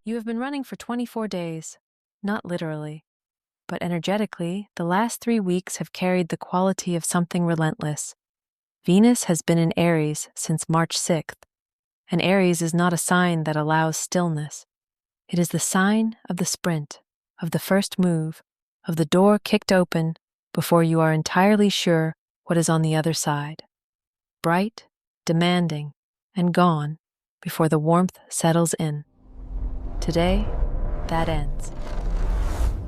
You have been running for 24 days, not literally, but energetically. The last 3 weeks have carried the quality of something relentless. Venus has been in Aries since March 6th, and Aries is not a sign that allows stillness. It is the sign of the sprint, of the first move, of the door kicked open before you are entirely sure what is on the other side. Bright, demanding, and gone before the warmth settles in. Today, that ends.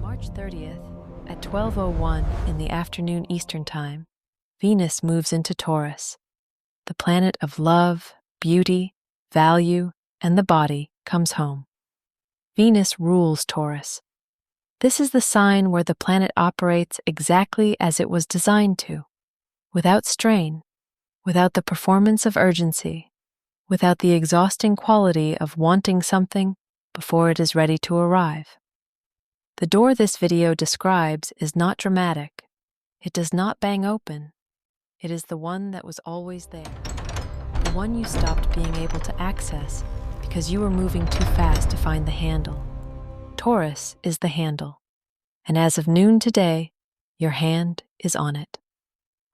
March 30th, at 12:01 in the afternoon Eastern Time, Venus moves into Taurus. The planet of love, beauty, value, and the body comes home. Venus rules Taurus. This is the sign where the planet operates exactly as it was designed to, without strain, without the performance of urgency, without the exhausting quality of wanting something before it is ready to arrive. The door this video describes is not dramatic. It does not bang open. It is the one that was always there. The one you stopped being able to access because you were moving too fast to find the handle. Taurus is the handle, and as of noon today, your hand is on it.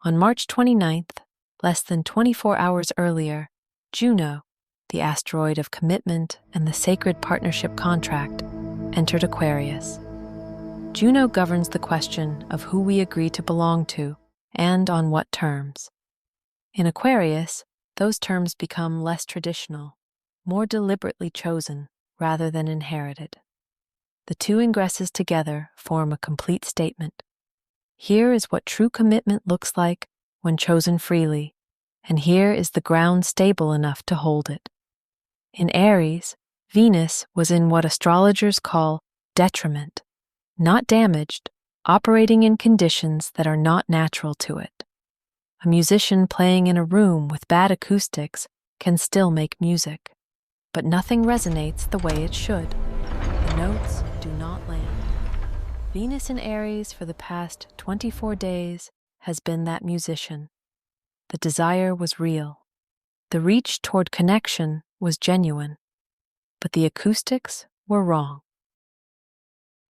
On March 29th, less than 24 hours earlier, Juno, the asteroid of commitment and the sacred partnership contract, entered Aquarius. Juno governs the question of who we agree to belong to and on what terms. In Aquarius, those terms become less traditional, more deliberately chosen rather than inherited. The two ingresses together form a complete statement. Here is what true commitment looks like when chosen freely, and here is the ground stable enough to hold it. In Aries, Venus was in what astrologers call detriment, not damaged, operating in conditions that are not natural to it. A musician playing in a room with bad acoustics can still make music, but nothing resonates the way it should. The notes do not land. Venus in Aries for the past 24 days has been that musician. The desire was real. The reach toward connection was genuine, but the acoustics were wrong.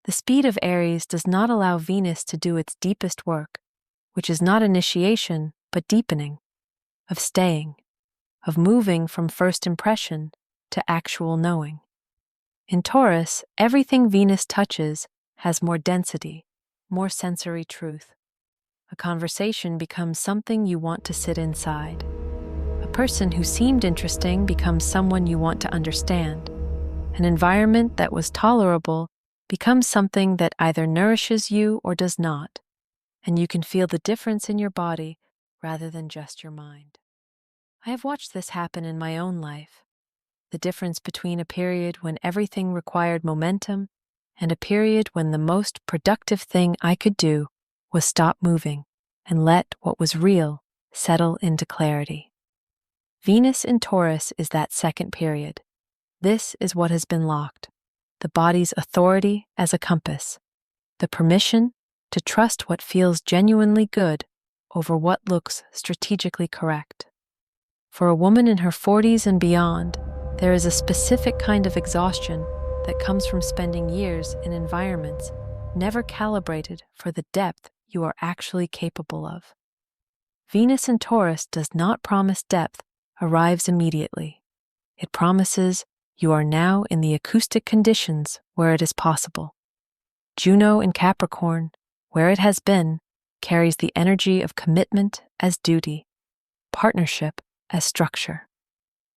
The speed of Aries does not allow Venus to do its deepest work, which is not initiation, but deepening, of staying, of moving from first impression to actual knowing. In Taurus, everything Venus touches has more density, more sensory truth. A conversation becomes something you want to sit inside. A person who seemed interesting becomes someone you want to understand. An environment that was tolerable becomes something that either nourishes you or does not, and you can feel the difference in your body rather than just your mind. I have watched this happen in my own life. The difference between a period when everything required momentum and a period when the most productive thing I could do was stop moving and let what was real settle into clarity. Venus in Taurus is that second period. This is what has been locked: the body's authority as a compass, the permission to trust what feels genuinely good over what looks strategically correct. For a woman in her 40s and beyond, there is a specific kind of exhaustion that comes from spending years in environments never calibrated for the depth you are actually capable of. Venus in Taurus does not promise depth arrives immediately. It promises you are now in the acoustic conditions where it is possible. Juno in Capricorn, where it has been, carries the energy of commitment as duty, partnership as structure.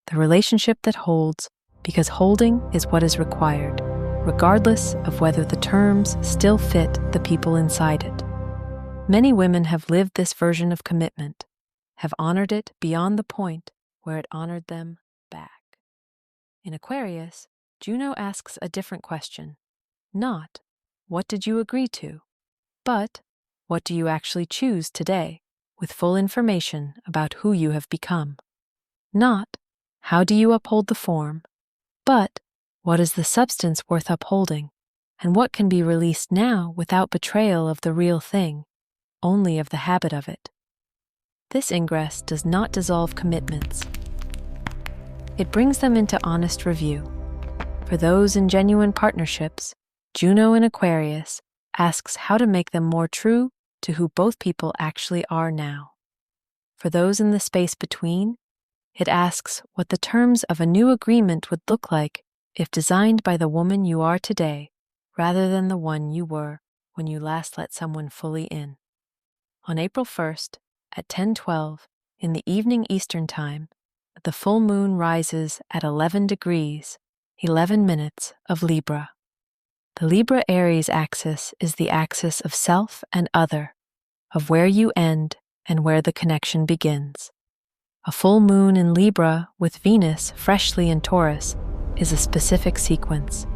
The relationship that holds because holding is what is required, regardless of whether the terms still fit the people inside it. Many women have lived this version of commitment, have honored it beyond the point where it honored them back. In Aquarius, Juno asks a different question. Not, what did you agree to? But, what do you actually choose today, with full information about who you have become? Not, how do you uphold the form? But, what is the substance worth upholding? And what can be released now without betrayal of the real thing, only of the habit of it? This ingress does not dissolve commitments. It brings them into honest review. For those in genuine partnerships, Juno in Aquarius asks how to make them more true to who both people actually are now. For those in the space between, it asks what the terms of a new agreement would look like if designed by the woman you are today, rather than the one you were when you last let someone fully in. On April 1st, at 10:12 in the evening Eastern Time, the full moon rises at 11 degrees, 11 minutes of Libra. The Libra-Aries axis is the axis of self and other, of where you end and where the connection begins. A full moon in Libra with Venus freshly in Taurus is a specific sequence.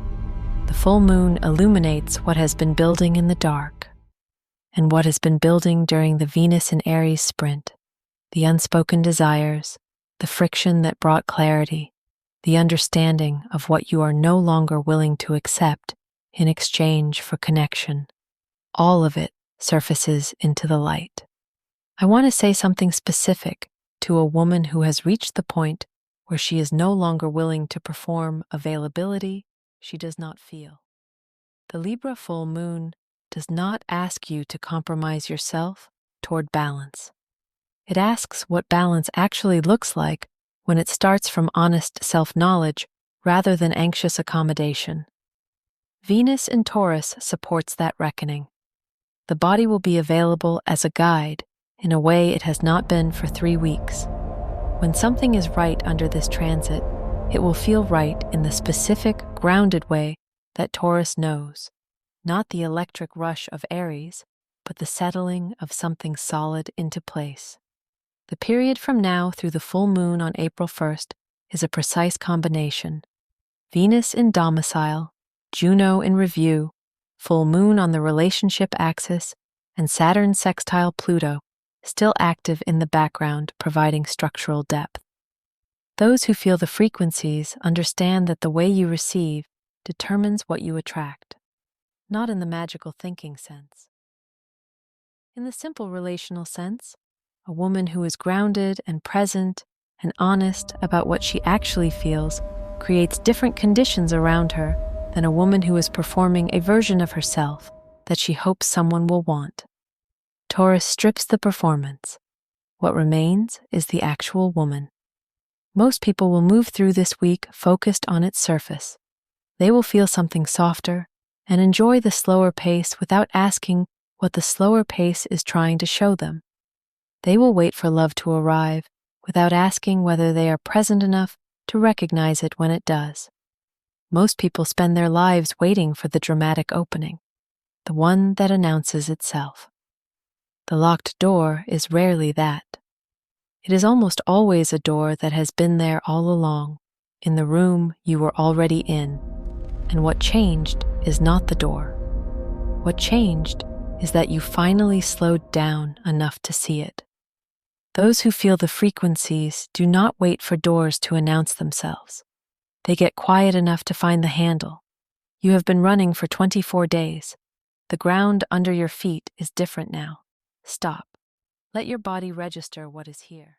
The full moon illuminates what has been building in the dark, and what has been building during the Venus in Aries sprint, the unspoken desires, the friction that brought clarity, the understanding of what you are no longer willing to accept in exchange for connection. All of it surfaces into the light. I want to say something specific to a woman who has reached the point where she is no longer willing to perform availability she does not feel. The Libra full moon does not ask you to compromise yourself toward balance. It asks what balance actually looks like when it starts from honest self-knowledge rather than anxious accommodation. Venus in Taurus supports that reckoning. The body will be available as a guide in a way it has not been for 3 weeks. When something is right under this transit, it will feel right in the specific, grounded way that Taurus knows, not the electric rush of Aries, but the settling of something solid into place. The period from now through the full moon on April 1st is a precise combination. Venus in domicile, Juno in review, full moon on the relationship axis, and Saturn sextile Pluto, still active in the background, providing structural depth. Those who feel the frequencies understand that the way you receive determines what you attract, not in the magical thinking sense. In the simple relational sense, a woman who is grounded and present and honest about what she actually feels creates different conditions around her than a woman who is performing a version of herself that she hopes someone will want. Taurus strips the performance. What remains is the actual woman. Most people will move through this week focused on its surface. They will feel something softer and enjoy the slower pace without asking what the slower pace is trying to show them. They will wait for love to arrive without asking whether they are present enough to recognize it when it does. Most people spend their lives waiting for the dramatic opening, the one that announces itself. The locked door is rarely that. It is almost always a door that has been there all along, in the room you were already in. And what changed is not the door. What changed is that you finally slowed down enough to see it. Those who feel the frequencies do not wait for doors to announce themselves. They get quiet enough to find the handle. You have been running for 24 days. The ground under your feet is different now. Stop. Let your body register what is here.